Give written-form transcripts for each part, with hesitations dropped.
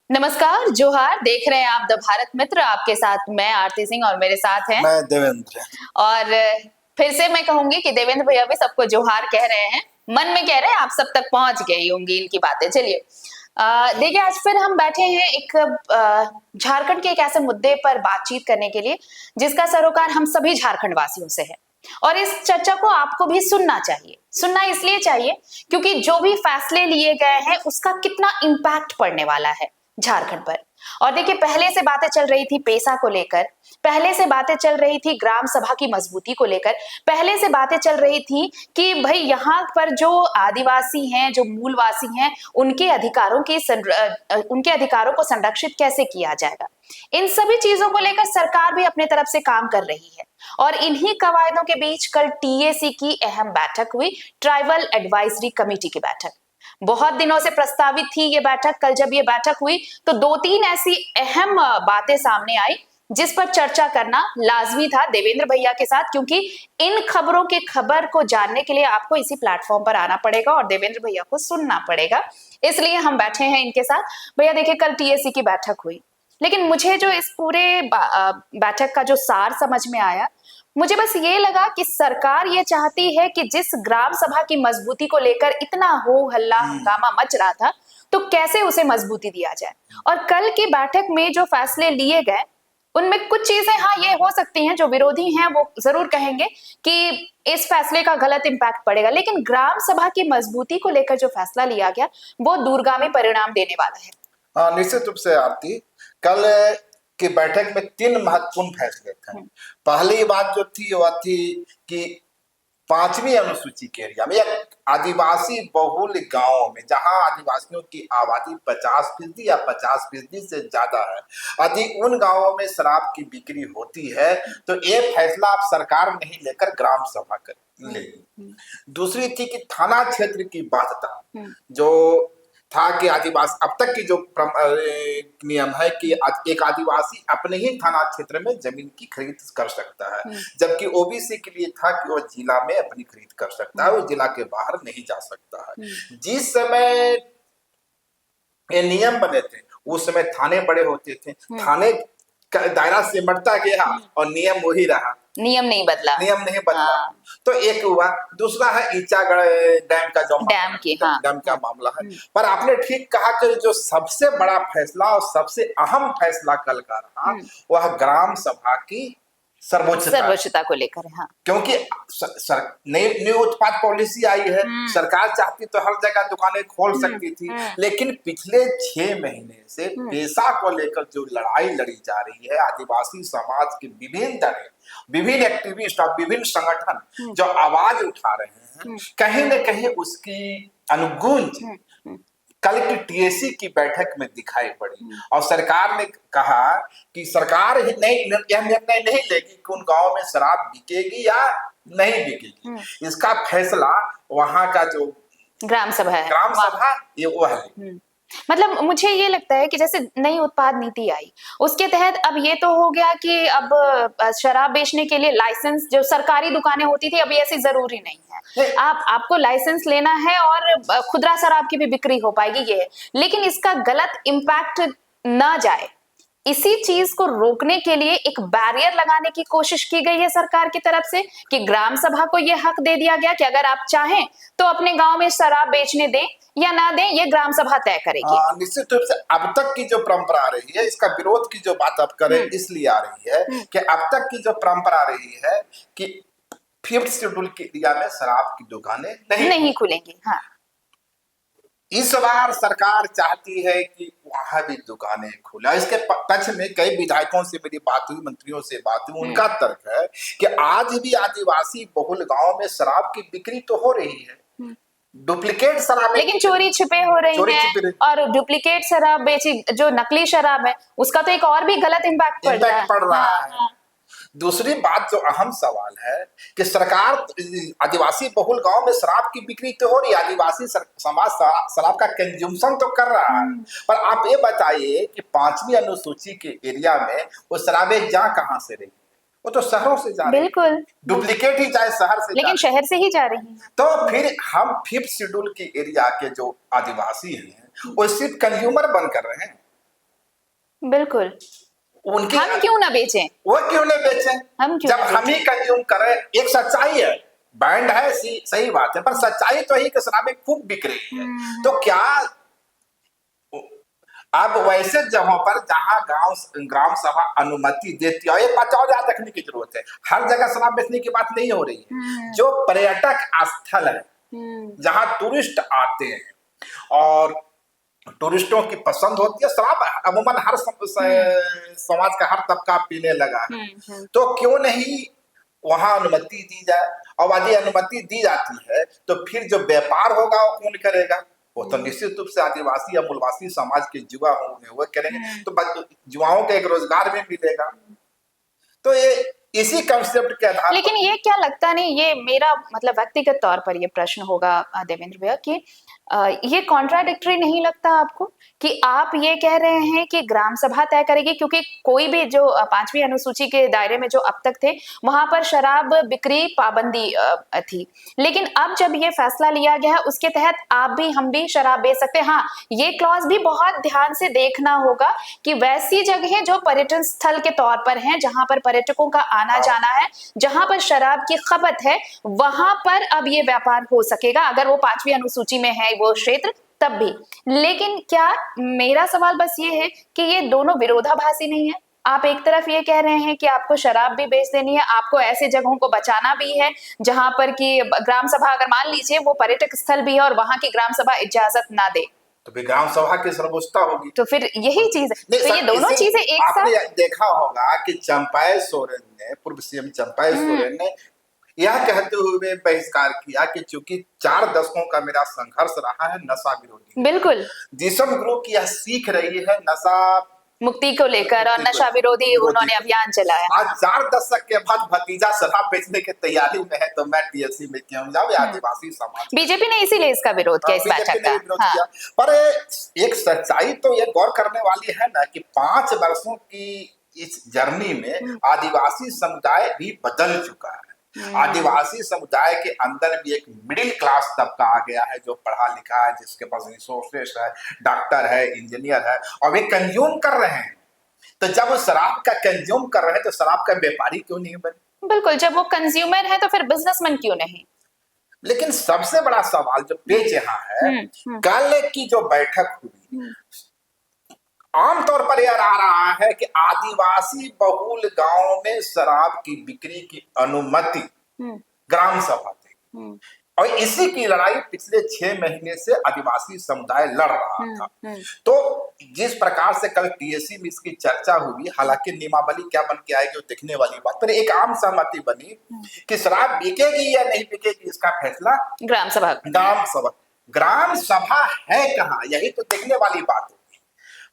नमस्कार, जोहार। देख रहे हैं आप द भारत मित्र। आपके साथ मैं आरती सिंह और मेरे साथ हैं मैं देवेंद्र। और फिर से मैं कहूंगी कि देवेंद्र भैया भी सबको जोहार कह रहे हैं, मन में कह रहे हैं, आप सब तक पहुंच गई होंगी इनकी बातें। चलिए देखिए, आज फिर हम बैठे हैं एक झारखंड के एक ऐसे मुद्दे पर बातचीत करने के लिए जिसका सरोकार हम सभी झारखंड वासियों से है। और इस चर्चा को आपको भी सुनना चाहिए। सुनना इसलिए चाहिए क्योंकि जो भी फैसले लिए गए हैं उसका कितना इम्पैक्ट पड़ने वाला है झारखंड पर। और देखिए, पहले से बातें चल रही थी पेसा को लेकर, पहले से बातें चल रही थी ग्राम सभा की मजबूती को लेकर, पहले से बातें चल रही थी कि भाई यहाँ पर जो आदिवासी हैं, जो मूलवासी हैं, उनके अधिकारों को संरक्षित कैसे किया जाएगा। इन सभी चीजों को लेकर सरकार भी अपने तरफ से काम कर रही है। और इन्हीं कवायदों के बीच कल टीएसी की अहम बैठक हुई, ट्राइबल एडवाइजरी कमेटी की बैठक। बहुत दिनों से प्रस्तावित थी ये बैठक। कल जब ये बैठक हुई तो दो तीन ऐसी अहम बातें सामने आई जिस पर चर्चा करना लाजमी था देवेंद्र भैया के साथ, क्योंकि इन खबरों के खबर को जानने के लिए आपको इसी प्लेटफॉर्म पर आना पड़ेगा और देवेंद्र भैया को सुनना पड़ेगा। इसलिए हम बैठे हैं इनके साथ। भैया देखिए, कल टीएसी की बैठक हुई, लेकिन मुझे जो इस पूरे बैठक का जो सार समझ में आया, मुझे बस ये लगा कि सरकार ये चाहती है कि जिस ग्राम सभा की मजबूती को लेकर इतना हो हल्ला हंगामा मच रहा था, तो कैसे उसे मजबूती दिया जाए। और कल की बैठक में जो फैसले लिए गए उनमें कुछ चीजें हाँ ये हो सकती हैं, जो विरोधी हैं वो जरूर कहेंगे कि इस फैसले का गलत इम्पैक्ट पड़ेगा, लेकिन ग्राम सभा की मजबूती को लेकर जो फैसला लिया गया वो दूरगामी परिणाम देने वाला है। निश्चित रूप से आरती, कल की बैठक में तीन महत्वपूर्ण फैसले थे। पहली बात जो थी वह थी कि 5वीं अनुसूची के एरिया में, एक आदिवासी बहुल गांवों में जहां आदिवासियों की आबादी 50% या 50% से ज्यादा है, यदि उन गांवों में शराब की बिक्री होती है तो ये फैसला आप सरकार नहीं लेकर ग्राम सभा कर लेगी। दूसरी थी कि थाना क्षेत्र की बाध्यता, जो था कि आदिवासी अब तक की जो नियम है कि एक आदिवासी अपने ही थाना क्षेत्र में जमीन की खरीद कर सकता है, जबकि ओबीसी के लिए था कि वो जिला में अपनी खरीद कर सकता है, वो जिला के बाहर नहीं जा सकता है। जिस समय ये नियम बने थे उस समय थाने बड़े होते थे, थाने का दायरा सिमटता गया और नियम वही रहा, नियम नहीं बदला। हाँ। तो एक हुआ। दूसरा है ईचागढ़ डैम का जो डैम का मामला है। पर आपने ठीक कहा कि जो सबसे बड़ा फैसला और सबसे अहम फैसला कल का रहा वह ग्राम सभा की सर्वोच्चता को लेकर। हाँ, क्योंकि नई उत्पाद पॉलिसी आई है, सरकार चाहती तो हर जगह दुकानें खोल सकती थी, लेकिन पिछले 6 महीने से पेशा को लेकर जो लड़ाई लड़ी जा रही है, आदिवासी समाज के विभिन्न दल, विभिन्न एक्टिविस्ट और विभिन्न संगठन जो आवाज उठा रहे हैं, कहीं न कहीं उसकी अनुगूंज कल की टीएसी की बैठक में दिखाई पड़ी। और सरकार ने कहा कि सरकार यह निर्णय नहीं लेगी कि उन गांवों में शराब बिकेगी या नहीं बिकेगी, इसका फैसला वहां का जो ग्राम सभा ये वो है। मतलब मुझे ये लगता है कि जैसे नई उत्पाद नीति आई, उसके तहत अब ये तो हो गया कि अब शराब बेचने के लिए लाइसेंस, जो सरकारी दुकानें होती थी, अभी ऐसी जरूरी नहीं है। आपको लाइसेंस लेना है और खुदरा शराब की भी बिक्री हो पाएगी, ये है। लेकिन इसका गलत इम्पैक्ट ना जाए, इसी चीज को रोकने के लिए एक बैरियर लगाने की कोशिश की गई है सरकार की तरफ से कि ग्राम सभा को यह हक दे दिया गया कि अगर आप चाहें तो अपने गांव में शराब बेचने दें या ना दें, ये ग्राम सभा तय करेगी। निश्चित रूप से अब तक की जो परंपरा आ रही है, इसका विरोध की जो बात अब करें इसलिए आ रही है कि अब तक की जो परंपरा रही है कि 5th शेड्यूल के एरिया में शराब की दुकानें नहीं खुलेंगी। हाँ, इस बार सरकार चाहती है कि वहां भी दुकानें खुले। इसके पक्ष में कई विधायकों से मेरी बात हुई, मंत्रियों से बात हुई, उनका तर्क है कि आज भी आदिवासी बहुल गांव में शराब की बिक्री तो हो रही है, डुप्लीकेट शराब, लेकिन चोरी छिपे हो रही है। और डुप्लीकेट शराब बेची, जो नकली शराब है, उसका तो एक और भी गलत इम्पैक्ट पड़ रहा है। दूसरी बात जो अहम सवाल है कि सरकार आदिवासी बहुल गांव में शराब की बिक्री तो हो रही है, आदिवासी समाज शराब का कंज्यूमशन तो कर रहा है, पर आप ये बताइए कि 5वीं अनुसूची के एरिया में वो शराबें जा कहां से रही? वो तो शहरों से जा रही है, बिल्कुल डुप्लीकेट ही चाहे शहर से, लेकिन शहर से ही जा रही है। तो फिर हम 5th शेड्यूल के एरिया के जो आदिवासी हैं वो सिर्फ कंज्यूमर बन कर रहे हैं, बिल्कुल। उनकी हम क्यों ना बेचें? वो क्यों नहीं बेचें? हम क्यों जब ना हम ही कंज्यूम करें। एक सच्चाई है, बैंड है, सही बात है, पर सच्चाई तो यही कि शराबें खूब बिक रही है। तो क्या अब वैसे जगहों पर जहां ग्राम सभा अनुमति देती है, ये बात और याद रखने की जरूरत है, हर जगह शराब बेचने की बात नहीं हो रही है। जो पर्यटक स्थल है, जहां टूरिस्ट आते हैं और टूरिस्टों की पसंद होती है शराब, अमूमन हर समाज का हर तबका पीने लगा है, तो क्यों नहीं वहां अनुमति दी जाए। और यदि अनुमति दी जाती है तो फिर जो व्यापार होगा वो कौन करेगा? वो तो निश्चित रूप से आदिवासी या मूलवासी समाज के युवा होंगे, वो करेंगे, तो युवाओं को एक रोजगार भी मिलेगा। तो ये इसी कंसेप्ट के आधार। लेकिन ये क्या लगता नहीं, ये मेरा मतलब व्यक्तिगत तौर पर ये प्रश्न होगा देवेंद्र भैया कि ये कॉन्ट्राडिक्टरी नहीं लगता आपको कि आप ये कह रहे हैं कि ग्राम सभा तय करेगी, क्योंकि कोई भी जो 5वीं अनुसूची के दायरे में जो अब तक थे वहां पर शराब बिक्री पाबंदी थी, लेकिन अब जब ये फैसला लिया गया है उसके तहत आप भी हम भी शराब बेच सकते हैं। हाँ, ये क्लॉज भी बहुत ध्यान से देखना होगा कि वैसी जगह जो पर्यटन स्थल के तौर पर हैं, जहां पर पर्यटकों का आना जाना है, जहां पर शराब की खपत है, वहां पर अब ये व्यापार हो सकेगा अगर वो 5वीं अनुसूची में है वो क्षेत्र तब भी। लेकिन क्या मेरा सवाल बस ये है कि ये दोनों विरोधाभासी नहीं है? आप एक तरफ ये कह रहे हैं कि आपको शराब भी बेच देनी है, आपको ऐसे जगहों को बचाना भी है जहां पर कि ग्राम सभा, अगर मान लीजिए वो पर्यटक स्थल भी है और वहां की ग्राम सभा इजाजत ना दे तो फिर ग्राम सभा की सर्वोच्चता होगी। तो फिर यही चीज है। तो ये दोनों चीजें एक साथ। आपने देखा होगा कि चंपाई सोरेन ने, पूर्व सीएम चंपाई सोरेन ने यह कहते हुए बहिष्कार किया कि चूंकि 4 दशकों का मेरा संघर्ष रहा है नशा विरोधी, बिल्कुल दिसम ग्रुप की यह सीख रही है नशा मुक्ति को लेकर और नशा विरोधी उन्होंने अभियान चलाया। आज 4 दशक के बाद भतीजा शराब बेचने की तैयारी में है, तो मैं टीएससी में क्यों जाऊं? आदिवासी समाज, बीजेपी ने इसीलिए इसका विरोध किया, इस बैठक का। हाँ। पर एक सच्चाई तो ये गौर करने वाली है ना कि 5 वर्षों की इस जर्नी में आदिवासी समुदाय भी बदल चुका है। आदिवासी समुदाय के अंदर भी एक मिडिल क्लास तबका आ गया है जो पढ़ा लिखा है, जिसके पास रिसोर्सेस है, डॉक्टर है, इंजीनियर है, और वे कंज्यूम कर रहे हैं। तो जब वो शराब का कंज्यूम कर रहे हैं तो शराब का व्यापारी क्यों नहीं बने? बिल्कुल, जब वो कंज्यूमर है तो फिर बिजनेसमैन क्यों नहीं? लेकिन सबसे बड़ा सवाल जो पेच यहाँ है, कल की जो बैठक हुई, आमतौर पर यह आ रहा है कि आदिवासी बहुल गांव में शराब की बिक्री की अनुमति ग्राम सभा थी, और इसी की लड़ाई पिछले 6 महीने से आदिवासी समुदाय लड़ रहा था। तो जिस प्रकार से कल टीएससी में इसकी चर्चा हुई, हालांकि नियमावली क्या बन के आएगी वो देखने वाली बात, पर एक आम सहमति बनी कि शराब बिकेगी या नहीं बिकेगी इसका फैसला ग्राम ग्राम सभा है कहाँ, यही तो देखने वाली बात है।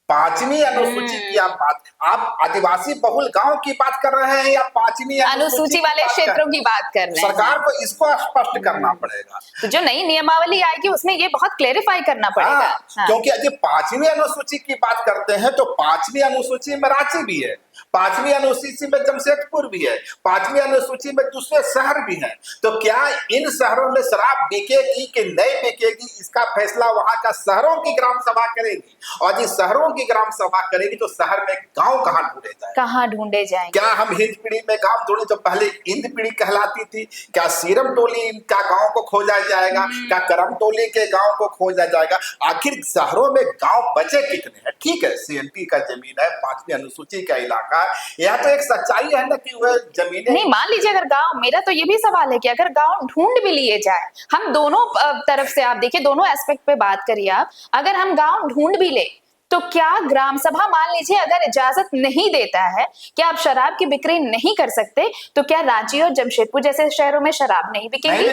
5वीं अनुसूची की आप आदिवासी बहुल गांव की बात कर रहे हैं या 5वीं अनुसूची वाले क्षेत्रों की बात कर रहे हैं? सरकार को इसको स्पष्ट करना पड़ेगा। तो जो नई नियमावली आएगी उसमें ये बहुत क्लेरिफाई करना पड़ेगा। हाँ। क्योंकि यदि 5वीं अनुसूची की बात करते हैं तो 5वीं अनुसूची में रांची भी है, 5वीं अनुसूची में जमशेदपुर भी है, 5वीं अनुसूची में दूसरे शहर भी है। तो क्या इन शहरों में शराब बिकेगी कि नहीं बिकेगी इसका फैसला वहां का शहरों की ग्राम सभा करेगी, और जिस शहरों की ग्राम सभा करेगी तो शहर में गांव कहां ढूंढे जाए? कहां ढूंढे जाएंगे? क्या हम हिंद पीढ़ी में गांव ढूंढे जो पहले इंद पीढ़ी कहलाती थी? क्या सीरम टोली का गांव को खोजा जाएगा? क्या करम टोली के गांव को खोजा जाएगा? आखिर शहरों में गांव बचे कितने हैं? ठीक है, सीएनटी का जमीन है, 5वीं अनुसूची का इलाका, यह तो एक सच्चाई है ना कि वह जमीनें नहीं। मान लीजिए अगर गांव, मेरा तो ये भी सवाल है कि अगर गांव ढूंढ भी लिए जाए, हम दोनों तरफ से आप देखिए, दोनों एस्पेक्ट पे बात करिए आप, अगर हम गांव ढूंढ भी ले तो क्या ग्राम सभा मान लीजिए अगर इजाजत नहीं देता है कि आप शराब की बिक्री नहीं कर सकते, तो क्या रांची और जमशेदपुर जैसे शहरों में शराब नहीं बिकेगी?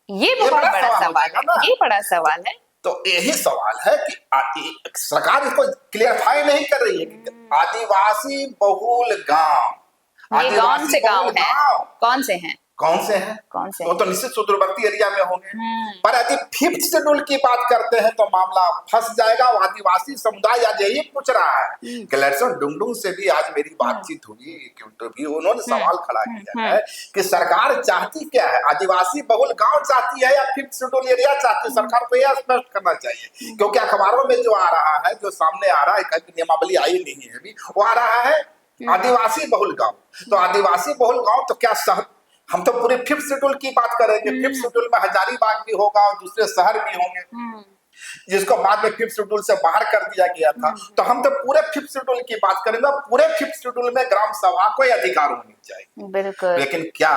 ये बहुत बड़ा सवाल है, ये बड़ा सवाल है। तो यही सवाल है कि सरकार इसको क्लियरफाई नहीं कर रही है कि आदिवासी बहुल गांव, ये कौन से गांव हैं? कौन से हैं? कौन से हैं? कौन से? वो तो निश्चित सुदूरवर्ती एरिया में होंगे। पर यदि 5th शेड्यूल की बात करते हैं तो मामला फंस जाएगा। वो आदिवासी समुदाय आज यही पूछ रहा है। गलेरसन डुंगडुंग से भी आज मेरी बातचीत हुई, इंटरव्यू, उन्होंने सवाल खड़ा किया है कि सरकार चाहती क्या है, आदिवासी बहुल गांव चाहती है या 5th शेड्यूल एरिया चाहती है? सरकार को यह स्पष्ट करना चाहिए, क्योंकि अखबारों में जो आ रहा है, जो सामने आ रहा है, नियमावली आई नहीं है अभी, वो आ रहा है आदिवासी बहुल गांव। तो आदिवासी बहुल गांव तो क्या हम तो पूरे 5th शेड्यूल की बात करेंगे। 5th शेड्यूल में हजारीबाग भी होगा और दूसरे शहर भी होंगे, जिसको बाद में 5th शेड्यूल से बाहर कर दिया गया था। तो हम तो पूरे 5th शेड्यूल की बात करेंगे। पूरे 5th शेड्यूल में ग्राम सभा को अधिकार होनी चाहिए। बिल्कुल। लेकिन क्या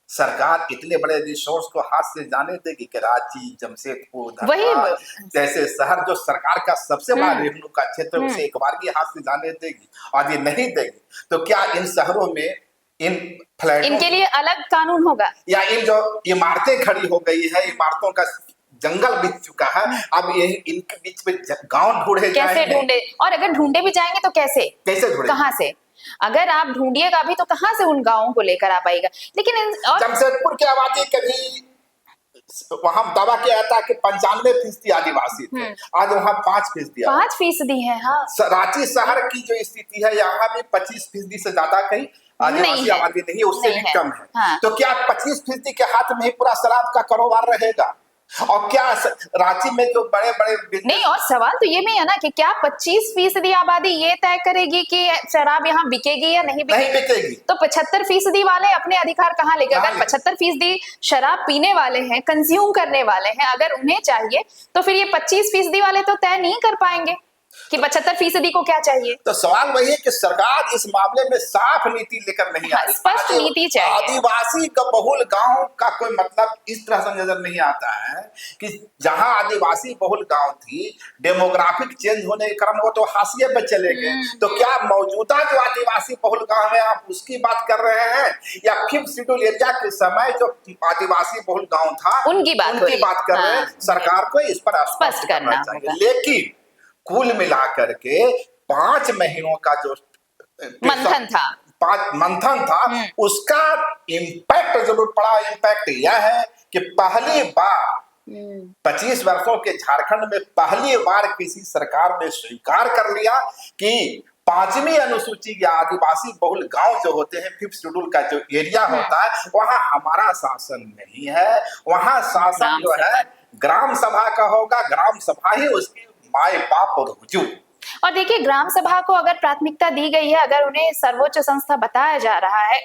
सरकार इतने बड़े रिसोर्स को हाथ से जाने देगी कि रांची, जमशेदपुर, वही जैसे शहर जो सरकार का सबसे बड़ा रेवेन्यू का क्षेत्र, उसे एक बार की हाथ से जाने देगी? और ये नहीं देगी तो क्या इन शहरों में इन फ्लैटों, इनके लिए अलग कानून होगा, या इन जो इमारतें खड़ी हो गई है, इमारतों का जंगल बिछ चुका है, अब ये इनके बीच में गांव ढूंढे कैसे ढूंढे? और अगर ढूंढे भी जाएंगे तो कैसे ढूंढे, कहां से? अगर आप ढूंढिएगा भी तो कहां से उन गांवों को लेकर आ पाएगा? लेकिन जमशेदपुर की आबादी कभी वहां दावा किया जाता है कि 95% आदिवासी थे, आज वहां 5% 5% है। हाँ, रांची शहर की जो स्थिति है, यहाँ भी 25% से ज्यादा कहीं आदिवासी आबादी नहीं है, उससे भी कम है। हाँ। तो क्या 25% के हाथ में ही पूरा शराब का कारोबार रहेगा? और क्या रांची में जो बड़े बड़े नहीं, और सवाल तो ये भी है ना कि क्या 25% आबादी ये तय करेगी कि शराब यहाँ बिकेगी या नहीं बिकेगी? तो 75% वाले अपने अधिकार कहाँ लेंगे? अगर 75% शराब पीने वाले हैं, कंज्यूम करने वाले हैं, अगर उन्हें चाहिए तो फिर ये 25% वाले तो तय नहीं कर पाएंगे कि 75% को क्या चाहिए। तो सवाल वही है कि सरकार इस मामले में साफ नीति लेकर नहीं आ रही। स्पष्ट नीति चाहिए। आदिवासी का बहुल गांव का कोई मतलब इस तरह से नजर नहीं आता है कि जहां आदिवासी बहुल गांव थी, डेमोग्राफिक चेंज होने के कारण वो तो हाशिए पे चले गए। तो क्या मौजूदा जो आदिवासी बहुल गांव है, आप उसकी बात कर रहे हैं, या 5th शेड्यूल एरिया के समय जो आदिवासी बहुल गांव था उनकी बात कर रहे हैं? सरकार को इस पर स्पष्ट करना चाहिए। लेकिन कुल मिलाकर के 5 महीनों का जो मंथन था, उसका इम्पैक्ट जरूर पड़ा। इम्पैक्ट यह है कि पहली बार 25 वर्षों के झारखंड में पहली बार किसी सरकार ने स्वीकार कर लिया कि 5वीं अनुसूची या आदिवासी बहुल गांव जो होते हैं, 5th शेड्यूल का जो एरिया होता है, वहां हमारा शासन नहीं है। वहां शासन जो है ग्राम सभा का होगा, ग्राम सभा ही उसकी माए बाप और हुजूर। और देखिए, ग्राम सभा को अगर प्राथमिकता दी गई है, अगर उन्हें सर्वोच्च संस्था बताया जा रहा है,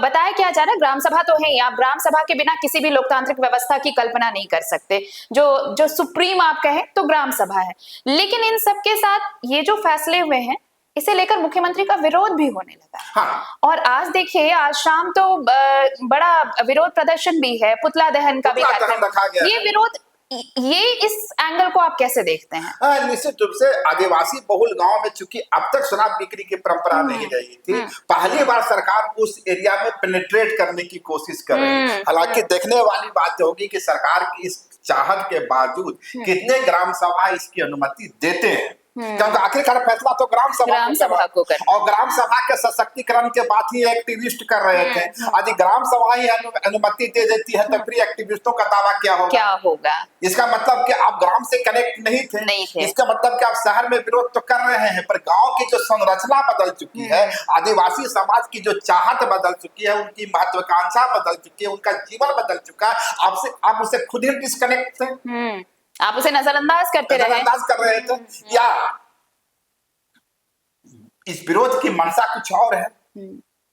बताया क्या जा रहा है, ग्राम सभा तो है ही। आप ग्राम सभा के बिना किसी भी लोकतांत्रिक व्यवस्था की कल्पना नहीं कर सकते। जो सुप्रीम आप कहें तो ग्राम सभा है। लेकिन इन सबके साथ ये जो फैसले हुए हैं, इसे लेकर मुख्यमंत्री का विरोध भी होने लगा। हाँ। और आज देखिए, आज शाम तो बड़ा विरोध प्रदर्शन भी है, पुतला दहन का भी कार्यक्रम रखा गया। ये विरोध, ये इस एंगल को आप कैसे देखते हैं? निश्चित रूप से आदिवासी बहुल गांव में चूंकि अब तक शराब बिक्री की परंपरा नहीं रही थी, पहली बार सरकार उस एरिया में पेनिट्रेट करने की कोशिश कर रही है। हालांकि देखने वाली बात होगी कि सरकार की इस चाहत के बावजूद कितने ग्राम सभा इसकी अनुमति देते हैं, क्योंकि आखिरकार फैसला तो ग्राम सभा को करना। और ग्राम सभा के सशक्तिकरण के बात ही एक्टिविस्ट कर रहे थे। यदि ग्राम सभा ही अनुमति दे देती है तो फिर एक्टिविस्टों का दावा क्या होगा? इसका मतलब कि आप ग्राम से कनेक्ट नहीं थे। इसका मतलब कि आप शहर में विरोध तो कर रहे हैं, पर गांव की जो संरचना बदल चुकी है, आदिवासी समाज की जो चाहत बदल चुकी है, उनकी महत्वाकांक्षा बदल चुकी है, उनका जीवन बदल चुका है, आप उसे खुद ही डिस्कनेक्ट थे, आप उसे नजरअंदाज कर रहे थे, या इस विरोध की मंशा कुछ और है?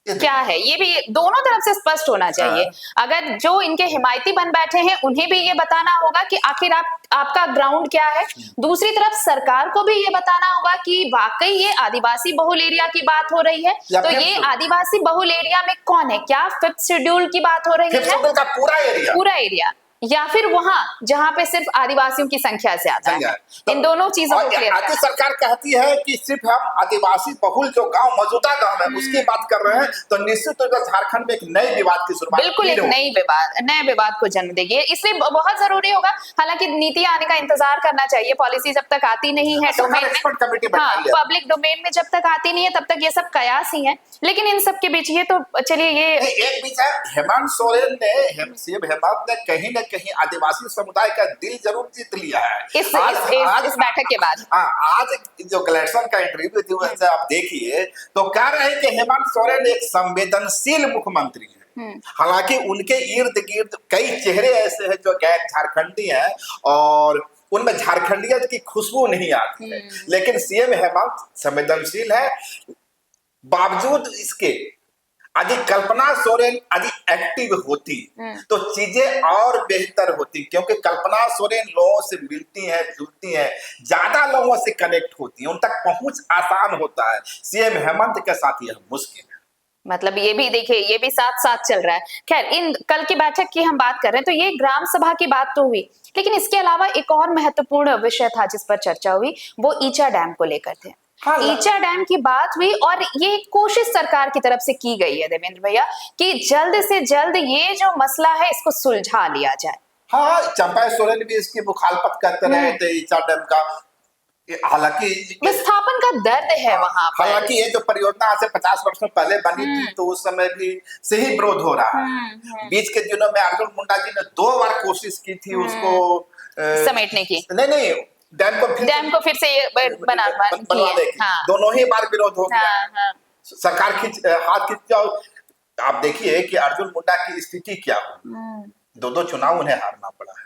क्या है, ये भी दोनों तरफ से स्पष्ट होना चाहिए। अगर जो इनके हिमायती बन बैठे हैं, उन्हें भी ये बताना होगा कि आखिर आपका ग्राउंड क्या है। दूसरी तरफ सरकार को भी ये बताना होगा कि वाकई ये आदिवासी बहुल एरिया की बात हो रही है, तो ये आदिवासी बहुल एरिया में कौन है? क्या 5th शेड्यूल की बात हो रही है? पूरा एरिया या फिर वहां जहां पे सिर्फ आदिवासियों की संख्या ज्यादा है? इन दोनों चीजों को क्लियर राज्य सरकार कहती है कि सिर्फ हम आदिवासी बहुल जो गांव मौजूदा गांव है उसकी बात कर रहे हैं, तो निश्चित तौर पर झारखंड में एक नए विवाद की शुरुआत बिल्कुल एक नए विवाद को जन्म देगी, इसलिए बहुत जरूरी होगा। हालांकि नीति आने का इंतजार करना चाहिए, पॉलिसी जब तक आती नहीं है डोमेन में, हाँ पब्लिक डोमेन में जब तक आती नहीं है तब तक ये सब कयास ही है। लेकिन इन सब के बीच ये तो चलिए ये एक बीच है, हेमंत सोरेन ने सीएम हेमंत ने कहीं न कहीं आदिवासी समुदाय का दिल जरूर जीत लिया है इस बैठक के बाद। आज जो गलेक्शन का इंटरव्यू थी वैसे आप देखिए तो कह रहे हैं कि हेमंत सोरेन एक संवेदनशील मुख्यमंत्री है। हालांकि उनके इर्द गिर्द कई चेहरे ऐसे हैं जो गैर झारखंडी हैं और उनमें झारखंडियत की खुशबू नहीं आती है, लेकिन सीएम हेमंत संवेदनशील है। बावजूद इसके यदि कल्पना सोरेन यदि एक्टिव होती तो चीजें और बेहतर होती, क्योंकि कल्पना सोरेन लोगों से मिलती हैं, जुलती हैं, ज्यादा लोगों से कनेक्ट होती हैं, उन तक पहुंच आसान होता है। सीएम हेमंत के साथ यह मुश्किल है। मतलब ये भी देखिए, ये भी साथ साथ चल रहा है। खैर, इन कल की बैठक की हम बात कर रहे हैं तो ये ग्राम सभा की बात तो हुई, लेकिन इसके अलावा एक और महत्वपूर्ण विषय था जिस पर चर्चा हुई, वो ईचा डैम को लेकर थे। हाँ, ईचा डैम की बात हुई और ये कोशिश सरकार की तरफ से की गई है देवेंद्र भैया कि जल्द से जल्द ये जो मसला है इसको सुलझा लिया जाए। हाँ, चंपा सोरेन भी इसकी मुखालफत करते रहे थे ईचा डैम का। हालांकि विस्थापन का दर्द है वहां पर। हालांकि ये जो परियोजना आज से 50 वर्षों पहले बनी थी तो उस समय भी से ही विरोध हो रहा है। बीच के दिनों में अर्जुन मुंडा जी ने 2 बार कोशिश की थी उसको समेटने की। नहीं डैम को फिर से बनवाने की। दोनों ही बार विरोध हो गया। सरकार हाथ खींच जाओ। आप देखिए कि अर्जुन मुंडा की स्थिति क्या हुई, 2 चुनाव उन्हें हारना पड़ा है।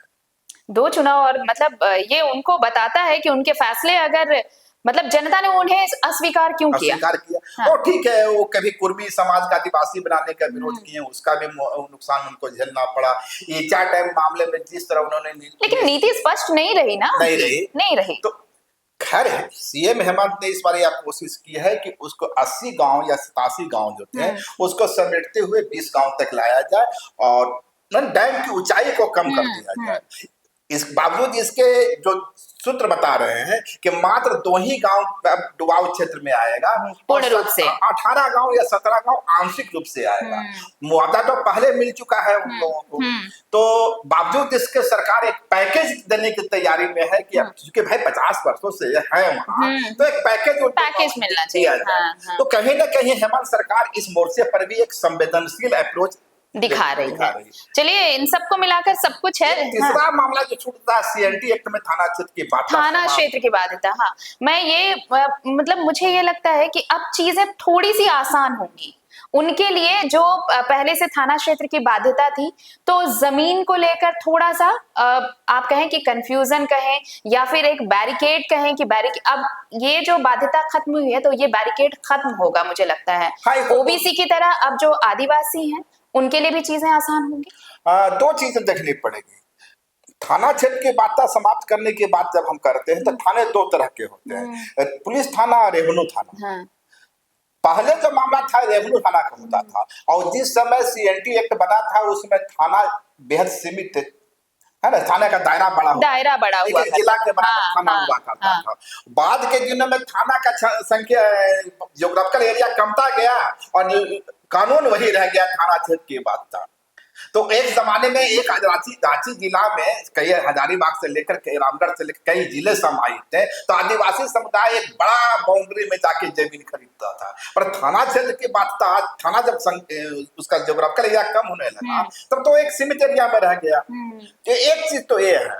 2 चुनाव, और मतलब ये उनको बताता है कि उनके फैसले अगर मतलब जनता ने उन्हें अस्वीकार क्यों किया। हाँ। तो ठीक है, वो कभी कुर्मी समाज का आदिवासी बनाने का विरोध किए, उसका भी नुकसान उनको झेलना पड़ा। ईचा डैम मामले में जिस तरह उन्होंने लेकिन नीति स्पष्ट नहीं रही ना, नहीं रही। तो खैर है, सीएम हेमंत ने इस बार यह कोशिश की है कि उसको 80 गांव या 87 गांव जो थे उसको समेटते हुए 20 गांव तक लाया जाए और डैम की ऊंचाई को कम कर दिया जाए। इस बावजूद इसके जो सूत्र बता रहे हैं कि मात्र 2 ही गांव डुबाऊ क्षेत्र में आएगा, पूर्ण रूप से 18 गांव या 17 गांव आंशिक रूप से आएगा। मुआवजा तो पहले मिल चुका है उन लोगों को। तो बावजूद इसके सरकार एक पैकेज देने की तैयारी में है कि क्योंकि भाई 50 वर्षों से है वहां, तो एक पैकेज मिलना चाहिए। तो कहीं ना कहीं हेमंत सरकार इस मोर्चे पर भी एक संवेदनशील अप्रोच दिखा रही है। चलिए, इन सबको मिलाकर सब कुछ है। तीसरा मामला जो छूटता है सीएनटी एक्ट में थाना क्षेत्र की बात, थाना क्षेत्र की बाध्यता। हाँ, मैं ये मतलब मुझे ये लगता है कि अब चीजें थोड़ी सी आसान होंगी उनके लिए जो पहले से थाना क्षेत्र की बाध्यता थी। तो जमीन को लेकर थोड़ा सा आप कहें कि कंफ्यूजन कहें या फिर एक बैरिकेड कहें कि अब ये जो बाध्यता खत्म हुई है तो ये बैरिकेड खत्म होगा मुझे लगता है। ओबीसी की तरह अब जो आदिवासी हैं उनके लिए भी चीजें आसान होंगी। 2 चीजें देखनी पड़ेगी। थाना क्षेत्र की बात समाप्त करने की बात जब हम करते हैं तो थाने 2 तरह के होते हैं, पुलिस थाना और रेवेन्यू थाना। पहले जो मामला था रेवेन्यू थाना का होता था और जिस समय सीएनटी एक्ट बना था उसमें थाना बेहद सीमित है ना, थाने का दायरा बड़ा हुआ, जिला के बराबर थाना हुआ करता था। बाद के दिनों में थाना का संख्या ज्योग्राफिकल एरिया कमता गया और कानून वही रह गया, थाना क्षेत्र की बात था। तो एक जमाने में एक रांची जिला में कई हजारीबाग से लेकर रामगढ़ से लेकर कई जिले समाहित थे, तो आदिवासी समुदाय एक बड़ा बाउंड्री में जाके जमीन खरीदता था। पर थाना क्षेत्र की बात था, थाना जब उसका ज्योग्राफिकल एरिया कम होने लगा तब तो एक सीमित एरिया में रह गया। तो एक चीज तो ये है,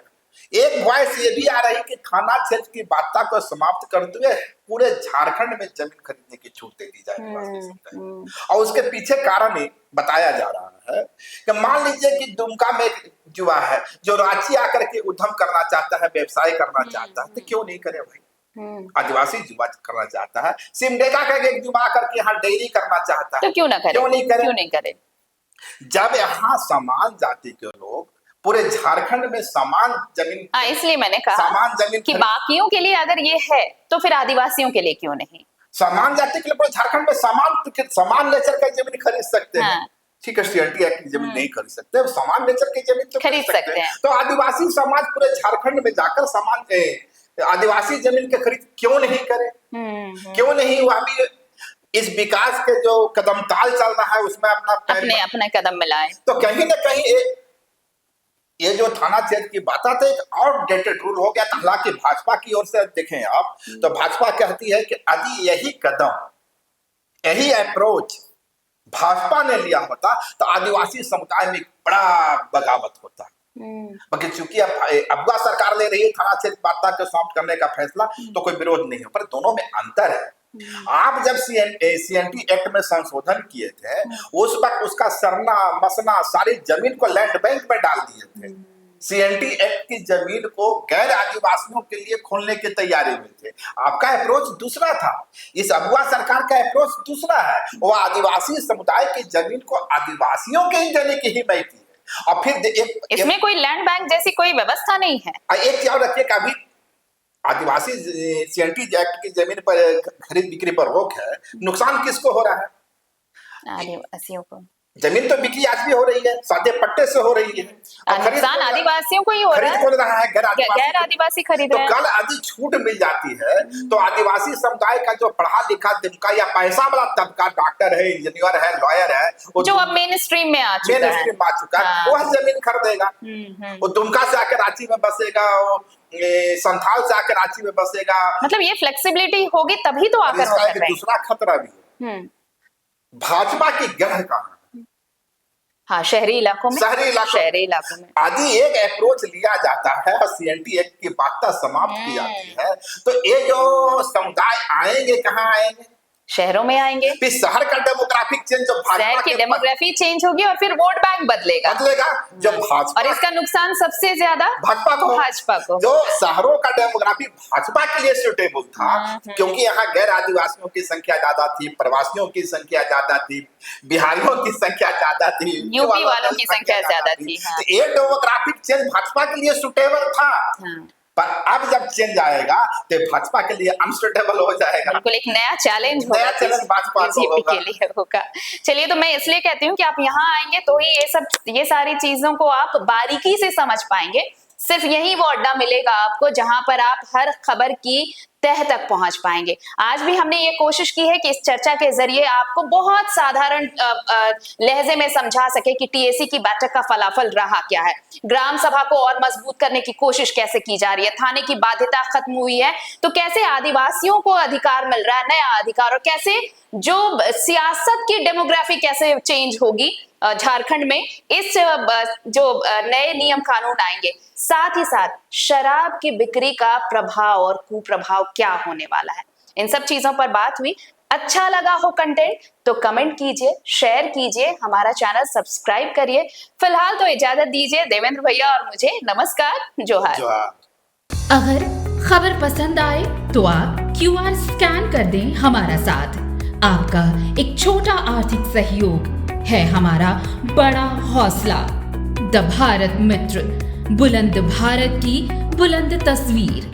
एक वॉइस ये भी आ रही कि थाना क्षेत्र की बाध्यता को समाप्त करते हुए पूरे झारखंड में जमीन खरीदने की छूट दे दी जाए। और उसके पीछे कारण ही बताया जा रहा है कि मान लीजिए कि दुमका में एक युवा है जो रांची आकर के उद्यम करना चाहता है, व्यवसाय करना चाहता है, तो क्यों नहीं करे भाई। आदिवासी युवा करना चाहता है, सिमडेगा का एक युवा करके यहाँ डेयरी करना चाहता है, तो क्यों नहीं करे। जब यहाँ समान जाति के लोग पूरे झारखंड में समान जमीन, इसलिए मैंने कहा समान जमीन कि बाकियों के लिए अगर ये है तो फिर आदिवासियों के लिए क्यों नहीं। समान जाति के लिए पूरे झारखंड में समान नेचर का जमीन खरीद सकते हैं। ठीक है, सीएनटी एक्ट की जमीन नहीं खरीद सकते, अब समान नेचर की जमीन तो खरीद सकते हैं। तो आदिवासी समाज पूरे झारखंड में जाकर समान आदिवासी जमीन के खरीद क्यों नहीं करे? क्यों नहीं वह भी इस विकास के जो कदम ताल चल रहा है उसमें अपने कदम मिलाए? तो कहीं ना कहीं ये जो थाना क्षेत्र की बात है एक आउटडेटेड रूल हो गया। हालांकि भाजपा की ओर से देखें आप तो भाजपा कहती है कि यदि यही कदम, यही अप्रोच भाजपा ने लिया होता तो आदिवासी समुदाय में बड़ा बगावत होता। बाकी चूंकि अब अगवा सरकार ले रही है थाना क्षेत्र वार्ता को समाप्त करने का फैसला, तो कोई विरोध नहीं है, पर दोनों में अंतर है। आप जब सीएनटी एक्ट में संशोधन किए थे उस वक्त उसका सरना मसना सारी जमीन को लैंड बैंक में डाल दिए थे। सीएनटी एक्ट की जमीन को गैर आदिवासियों के लिए खोलने की तैयारी में थे। आपका अप्रोच दूसरा था, इस अगवा सरकार का अप्रोच दूसरा है। वो आदिवासी समुदाय की जमीन को आदिवासियों के ही देने की ही बैठी है। और फिर इसमें कोई लैंड बैंक जैसी कोई व्यवस्था नहीं है। एक याद रखिए कि अभी आदिवासी सीएनटी एक्ट की जमीन पर खरीद बिक्री पर रोक है, नुकसान किसको हो रहा है? आदिवासियों को। जमीन तो बिक्री आज भी हो रही है, सादे पट्टे से हो रही है, नुकसान आदिवासियों को ही हो रहा है, गैर आदिवासी खरीद रहे हैं। तो कल यदि छूट मिल जाती है तो आदिवासी समुदाय का जो पढ़ा लिखा तबका या पैसा वाला तबका, डॉक्टर है, इंजीनियर है, लॉयर है, जो अब मेन स्ट्रीम में आ चुका है, वह जमीन खरीदेगा। वो दुमका से आकर रांची में बसेगा, संथाल से आकर रांची में बसेगा। मतलब ये फ्लेक्सिबिलिटी होगी तभी तो आकर दूसरा खतरा भी है भाजपा की गढ़ का। हाँ, शहरी इलाकों में आदि एक अप्रोच लिया जाता है और सीएनटी एक्ट की बात समाप्त की जाती है, तो ये जो समुदाय आएंगे कहाँ आएंगे? शहरों में आएंगे। फिर शहर का डेमोग्राफिक चेंज, जो शहर की डेमोग्राफी चेंज होगी और फिर वोट बैंक बदलेगा जो भाजपा, और इसका नुकसान सबसे ज्यादा भाजपा को। जो शहरों का डेमोग्राफी भाजपा के लिए सूटेबल था क्योंकि यहाँ गैर आदिवासियों की संख्या ज्यादा थी, प्रवासियों की संख्या ज्यादा थी, बिहारियों की संख्या ज्यादा थी, यूपी वालों की संख्या ज्यादा थी। तो ये डेमोग्राफिक चेंज भाजपा के लिए सूटेबल था। पर अब जब चेंज आएगा तो भाजपा के लिए अनसूटेबल हो जाएगा। बिल्कुल एक नया चैलेंज भाजपा के लिए होगा। चलिए, तो मैं इसलिए कहती हूँ कि आप यहाँ आएंगे तो ही ये सारी चीजों को आप बारीकी से समझ पाएंगे। सिर्फ यही वो अड्डा मिलेगा आपको जहां पर आप हर खबर की तह तक पहुंच पाएंगे। आज भी हमने ये कोशिश की है कि इस चर्चा के जरिए आपको बहुत साधारण लहजे में समझा सके कि टीएसी की बैठक का फलाफल रहा क्या है, ग्राम सभा को और मजबूत करने की कोशिश कैसे की जा रही है, थाने की बाध्यता खत्म हुई है तो कैसे आदिवासियों को अधिकार मिल रहा है, नया अधिकार, और कैसे जो सियासत की डेमोग्राफी कैसे चेंज होगी झारखंड में इस जो नए नियम कानून आएंगे। साथ ही साथ शराब की बिक्री का प्रभाव और कुप्रभाव क्या होने वाला है, इन सब चीजों पर बात हुई। अच्छा लगा हो कंटेंट तो कमेंट कीजिए, शेयर कीजिए, हमारा चैनल सब्सक्राइब करिए। फिलहाल तो इजाजत दीजिए देवेंद्र भैया और मुझे। नमस्कार, जोहार। अगर खबर पसंद आए तो आप QR स्कैन कर दें हमारा साथ। आपका एक छोटा आर्थिक सहयोग है हमारा बड़ा हौसला। द भारत मित्र, बुलंद भारत की बुलंद तस्वीर।